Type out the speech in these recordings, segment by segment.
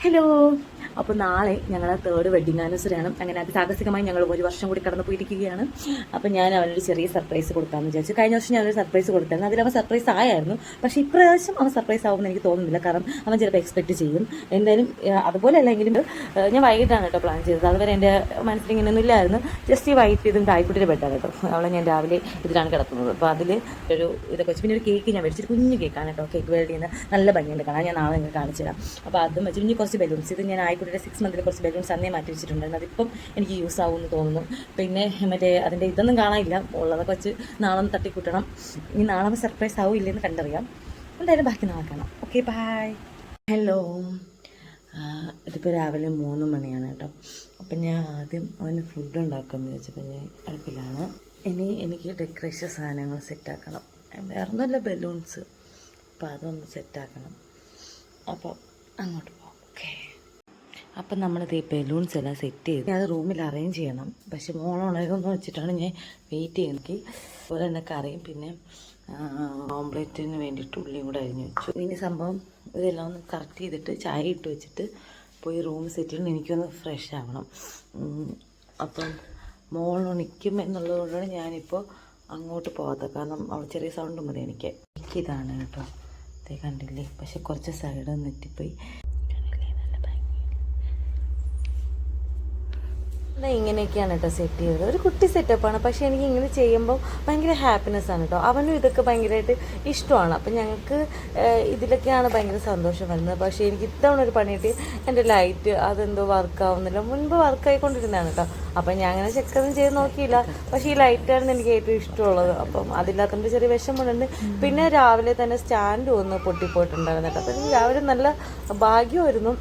Hello. അപ്പോൾ നാളെ ഞങ്ങളുടെ 3rd വെഡിങ് ആനിവേഴ്സറിയാണ്. അങ്ങനെ അതിസാഹസികമായി ഞങ്ങൾ 1 വർഷം കൂടി കടന്നു പോയിരിക്കുകയാണ്. അപ്പോൾ ഞാൻ അവനൊരു ചെറിയ സർപ്രൈസ് കൊടുക്കാമെന്ന് വിചാരിച്ചു. കഴിഞ്ഞ വർഷം ഞാനൊരു സർപ്രൈസ് കൊടുത്തായിരുന്നു. അതിലവൻ സർപ്രൈസ് ആയായിരുന്നു. പക്ഷേ ഇപ്രാവശ്യം അവൻ സർപ്രൈസ് ആവുമെന്ന് എനിക്ക് തോന്നുന്നില്ല. കാരണം അവൻ ചിലപ്പോൾ എക്സ്പെക്റ്റ് ചെയ്യും. എന്തായാലും അതുപോലെ അല്ലെങ്കിലും ഞാൻ വൈകിട്ടാണ് കേട്ടോ പ്ലാൻ ചെയ്തത്. അതുവരെ എൻ്റെ മനസ്സിൽ ഇങ്ങനെയൊന്നും ഇല്ലായിരുന്നു. ജസ്റ്റ് ഈ വൈകിട്ട് ഇതും തായ്ക്കുട്ടിയുടെ ബെഡാണ് കേട്ടോ. അവളെ ഞാൻ രാവിലെ ഇതിലാണ് കിടക്കുന്നത്. അപ്പോൾ അതിൽ ഒരു ഇതൊക്കെ വെച്ച് പിന്നെ ഒരു കേക്ക് ഞാൻ മേടിച്ചിട്ട് കുഞ്ഞു കേക്കാണ് കേട്ടോ. കേക്ക് വേൾഡ് ചെയ്യുന്ന നല്ല ഭംഗിയുണ്ട് കാണാൻ. ഞാൻ നാളെ നിങ്ങൾക്ക് കാണിച്ചു തരാം. അപ്പോൾ അതും വെച്ച് ഇനി കുറച്ച് ബലൂൺസ്, ഇത് ഞാൻ ആയിക്കുട്ടിയുടെ 6 മന്തിൽ കുറച്ച് ബലൂൺസ് അന്നേ മാറ്റി വെച്ചിട്ടുണ്ടായിരുന്നു. അതിപ്പം എനിക്ക് യൂസ് ആവുമെന്ന് തോന്നുന്നു. പിന്നെ മറ്റേ അതിൻ്റെ ഇതൊന്നും കാണാനില്ല, ഉള്ളതൊക്കെ വെച്ച് നാളെ ഒന്ന് തട്ടിക്കൂട്ടണം. ഇനി നാളെ സർപ്രൈസ് ആവില്ലെന്ന് കണ്ടറിയാം. എന്തായാലും ബാക്കി നാളെ കാണാം. Okay, bye. ഹലോ. ഇതിപ്പോൾ രാവിലെ 3 മണിയാണ് കേട്ടോ. അപ്പം ഞാൻ ആദ്യം അവന് ഫുഡ് ഉണ്ടാക്കാമെന്ന് വെച്ചപ്പോൾ ഞാൻ അടുപ്പിലാണ്. ഇനി എനിക്ക് ഡെക്കറേഷൻ സാധനങ്ങൾ സെറ്റാക്കണം. വേറെ നല്ല ബലൂൺസ്, അപ്പോൾ അതൊന്ന് സെറ്റാക്കണം. അപ്പോൾ അങ്ങോട്ട് പോകാം. ഓക്കെ. അപ്പം നമ്മളിത് ഈ ബലൂൺസ് എല്ലാം സെറ്റ് ചെയ്ത് അത് റൂമിൽ അറേഞ്ച് ചെയ്യണം. പക്ഷെ മോളുണരുമെന്ന് വെച്ചിട്ടാണ് ഞാൻ വെയിറ്റ് ചെയ്യുന്നത്. അതുപോലെ തന്നെ കറിയും പിന്നെ ഓംപ്ലേറ്റിന് വേണ്ടിയിട്ട് ഉള്ളിയും കൂടെ അരിഞ്ഞ് വെച്ചു. ഇനി സംഭവം ഇതെല്ലാം ഒന്ന് കറക്റ്റ് ചെയ്തിട്ട് ചായ ഇട്ട് വെച്ചിട്ട് പോയി റൂം സെറ്റ് ചെയ്യണം. എനിക്കൊന്ന് ഫ്രഷ് ആവണം. അപ്പം മോളുണിക്കും എന്നുള്ളതുകൊണ്ടാണ് ഞാനിപ്പോൾ അങ്ങോട്ട് പോകാത്തത്. കാരണം അവൾ ചെറിയ സൗണ്ട് മതി എനിക്കിതാണ് കേട്ടോ. അതേ കണ്ടില്ലേ, പക്ഷെ കുറച്ച് സൈഡ് നെറ്റിപ്പോയി. ഇങ്ങനെയൊക്കെയാണ് കേട്ടോ സെറ്റ് ചെയ്തത്. ഒരു കുട്ടി സെറ്റപ്പാണ്. പക്ഷേ എനിക്ക് ഇങ്ങനെ ചെയ്യുമ്പോൾ ഭയങ്കര ഹാപ്പിനെസ് ആണ് കേട്ടോ. അവനും ഇതൊക്കെ ഭയങ്കരമായിട്ട് ഇഷ്ടമാണ്. അപ്പം ഞങ്ങൾക്ക് ഇതിലൊക്കെയാണ് ഭയങ്കര സന്തോഷം വരുന്നത്. പക്ഷേ എനിക്ക് ഇത്തവണ ഒരു പണിയിട്ട് എൻ്റെ ലൈറ്റ് അതെന്തോ വർക്കാവുന്നില്ല. മുൻപ് വർക്കായിക്കൊണ്ടിരുന്നതാണ് കേട്ടോ. അപ്പം ഞാൻ അങ്ങനെ ചെക്കൊന്നും ചെയ്ത് നോക്കിയില്ല. പക്ഷേ ഈ ലൈറ്റായിരുന്നു എനിക്ക് ഏറ്റവും ഇഷ്ടമുള്ളത്. അപ്പം അതില്ലാത്തതുകൊണ്ട് ചെറിയ വിഷമമുണ്ട്. പിന്നെ രാവിലെ തന്നെ സ്റ്റാൻഡ് ഒന്ന് പൊട്ടിപ്പോയിട്ടുണ്ടായിരുന്നു കേട്ടോ. അപ്പം രാവിലെ നല്ല ഭാഗ്യമായിരുന്നു.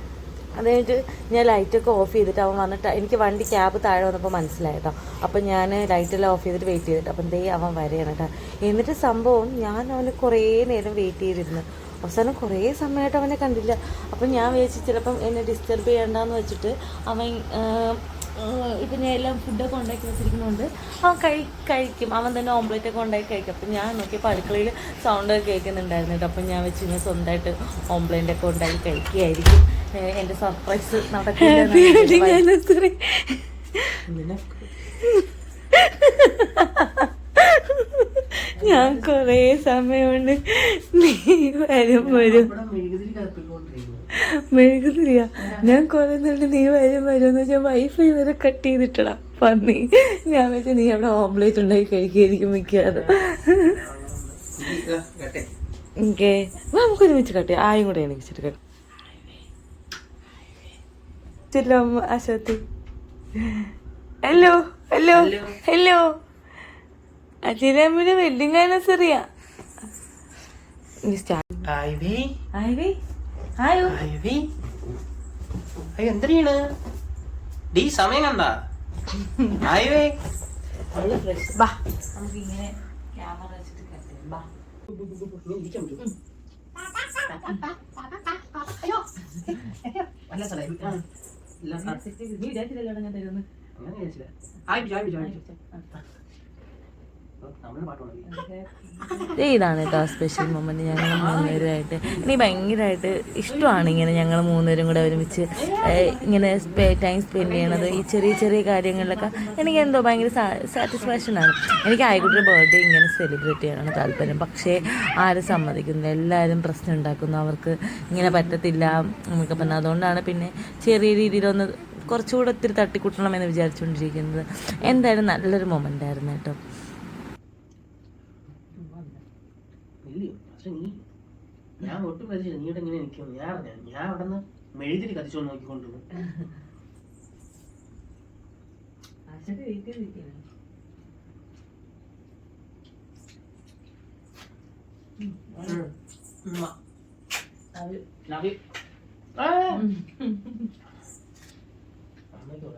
അത് കഴിഞ്ഞിട്ട് ഞാൻ ലൈറ്റൊക്കെ ഓഫ് ചെയ്തിട്ട് അവൻ വന്നിട്ട് എനിക്ക് വണ്ടി ക്യാബ് താഴെ വന്നപ്പോൾ മനസ്സിലായി കേട്ടോ. അപ്പം ഞാൻ ലൈറ്റെല്ലാം ഓഫ് ചെയ്തിട്ട് വെയിറ്റ് ചെയ്തിട്ട് അപ്പം അവൻ വരെയാണ് കേട്ടോ. എന്നിട്ട് സംഭവം ഞാൻ അവന് കുറേ നേരം വെയിറ്റ് ചെയ്തിരുന്നു. അവസാനം കുറേ സമയമായിട്ട് അവനെ കണ്ടില്ല. അപ്പം ഞാൻ വിചാരിച്ചു ചിലപ്പം എന്നെ ഡിസ്റ്റർബ് ചെയ്യണ്ടെന്ന് വെച്ചിട്ട് അവൻ ഇപ്പം ഞാൻ എല്ലാം ഫുഡൊക്കെ ഉണ്ടാക്കി വെച്ചിരിക്കുന്നതുകൊണ്ട് അവൻ കഴിക്കും. അവൻ തന്നെ ഓംപ്ലേറ്റൊക്കെ ഉണ്ടാക്കി കഴിക്കും. അപ്പം ഞാൻ നോക്കിയപ്പോൾ അടുക്കളയിൽ സൗണ്ടൊക്കെ കേൾക്കുന്നുണ്ടായിരുന്നു കേട്ടോ. അപ്പം ഞാൻ വെച്ച് ഇങ്ങനെ സ്വന്തമായിട്ട് ഓംപ്ലേറ്റൊക്കെ ഉണ്ടാക്കി കഴിക്കുകയായിരിക്കും. എൻ്റെ സർപ്രൈസ് നടക്കില്ല. ഞാൻ കുറേ സമയമുണ്ട് നീ വരും മെഴുകുതിരിയ. ഞാൻ കുറേ നേരം നീ വരുമെന്ന് വെച്ചാൽ വൈഫൈ വരെ കട്ട് ചെയ്തിട്ടടാ പന്നി. ഞാൻ വെച്ചാൽ നീ അവിടെ ഓംപ്ലേറ്റ് ഉണ്ടാക്കി കഴിക്കുകയായിരിക്കും മിക്കാറും. ഓക്കെ, നമുക്കൊരു വെച്ച് കട്ടെ. ആയും കൂടെ എണീച്ചിട്ട് കട്ടെ. അശോത്തി ഹലോ ഹലോ ഹലോ. അജിരമ്മിന്റെ വെഡിങ് ആനിവേഴ്സറിയാ. എന്തിനാണ് ഡീ സമയം കണ്ട നമുക്ക് ഇങ്ങനെ ക്യാമറ വെച്ചിട്ട് ഇതാണ് കേട്ടോ സ്പെഷ്യൽ മൊമെന്റ്. ഞങ്ങൾ 3 പേരുമായിട്ട് എനിക്ക് ഭയങ്കരമായിട്ട് ഇഷ്ടമാണ് ഇങ്ങനെ ഞങ്ങൾ 3 പേരും കൂടെ ഒരുമിച്ച് ഇങ്ങനെ ടൈം സ്പെൻഡ് ചെയ്യണത്. ഈ ചെറിയ ചെറിയ കാര്യങ്ങളിലൊക്കെ എനിക്ക് എന്തോ ഭയങ്കര സാറ്റിസ്ഫാക്ഷനാണ്. എനിക്ക് ആയിക്കോട്ടെ ബർത്ത്ഡേ ഇങ്ങനെ സെലിബ്രേറ്റ് ചെയ്യാനാണ് താല്പര്യം. പക്ഷേ ആരും സമ്മതിക്കുന്നില്ല, എല്ലാവരും പ്രശ്നം ഉണ്ടാക്കുന്നു. അവർക്ക് ഇങ്ങനെ പറ്റത്തില്ല എന്നൊക്കെ പറഞ്ഞാൽ അതുകൊണ്ടാണ് പിന്നെ ചെറിയ രീതിയിലൊന്ന് കുറച്ചുകൂടെ ഒത്തിരി തട്ടിക്കൂട്ടണമെന്ന് വിചാരിച്ചുകൊണ്ടിരിക്കുന്നത്. എന്തായാലും നല്ലൊരു മൊമെൻ്റ് ആയിരുന്നു കേട്ടോ. ഞാൻ ഒട്ടും പ്രതീക്ഷിച്ചില്ല നീ ഇങ്ങനെ നിൽക്കും. ഞാൻ അവിടെ നിന്ന് മെഴുതിരി കത്തിച്ചോണ്ട് നോക്കിക്കൊണ്ടിരുന്നു. Love you.